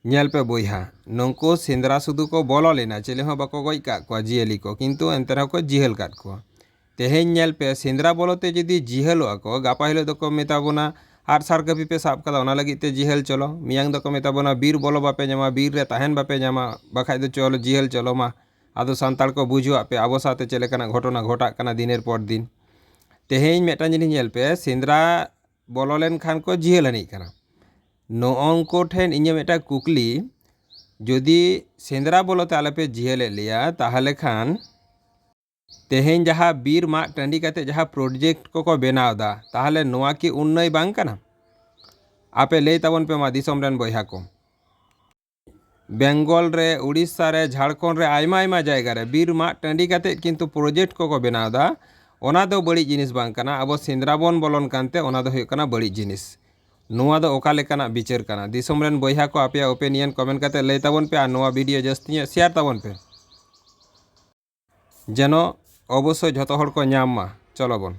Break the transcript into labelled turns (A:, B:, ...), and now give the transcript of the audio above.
A: ᱧᱮᱞ ᱯᱮ ᱵᱚᱭᱦᱟ ᱱᱩᱝᱠᱩ ᱥᱮᱸᱫᱽᱨᱟ ᱥᱩᱫᱷᱩ ᱠᱚ ᱵᱚᱞᱚ ᱞᱮᱱᱟ ᱪᱤᱞᱤ ᱦᱚᱸ ᱵᱟᱠᱚ ᱜᱚᱡ ᱠᱟᱜ ᱠᱚᱣᱟ ᱡᱤᱭᱟᱹᱞᱤ ᱠᱚ ᱠᱤᱱᱛᱩ ᱮᱱᱛᱮ ᱨᱮᱦᱚᱸ ᱠᱚ ᱡᱤᱦᱟᱹᱞ ᱠᱟᱫ ᱠᱚᱣᱟ। तेहेñ ᱧᱮᱞ ᱯᱮ सेंद्रा बोलोते जदि जिहलोगा को गापा हिलो दको मेताबोना आरसार कपि पे साब कदा ओना लगित ते जिहल चलो मियांग दको मेताबोना बीर बोलो बापे ᱧᱟᱢᱟ बीर रे ताहेन बापे ᱧᱟᱢᱟ बाखाय दो चलो जिहल चलो मा आदो सांताड़ को बुझुआ पे आबो साथे चले कना घटना घटा कना दिनेर पर दिन तेहेñ मेटा जिनिस ñेल पे सेंद्रा बोलो लेन खान को जिहल हनिक कना नोंको ठेन इnye मेटा कुकली जदि सेंद्रा बोलोते आलेपे जिहले लिया ताहले खान तेहेñ जहाँ बीर माग टाँडी काते जहाँ प्रोजेक्ट को बनावदा ताहले नोआ की उन्नय बांग कना आपे लई ताबन पे मा दिसोम रेन बयहा को बेंगल रे उड़ीसा रे झारखंड रे आयमा आयमा जायगा रे बीर माग टाँडी काते किन्तु प्रोजेक्ट को बनावदा ओना दो बड़ी जिनिस बांग कना अब सेंद्रा बन बोलन कानते ओना दो हुयुग कना बड़ी जिनिस नोआ दो ओका लेकाना विचार कना दिसोम रेन बयहा को आपे ओपिनियन कमेंट काते लई ताबन पे आ नोआ वीडियो जस्ती शेयर ताबन पे जेनो अवश्य झोतो हर को ñाम मा चलो बन।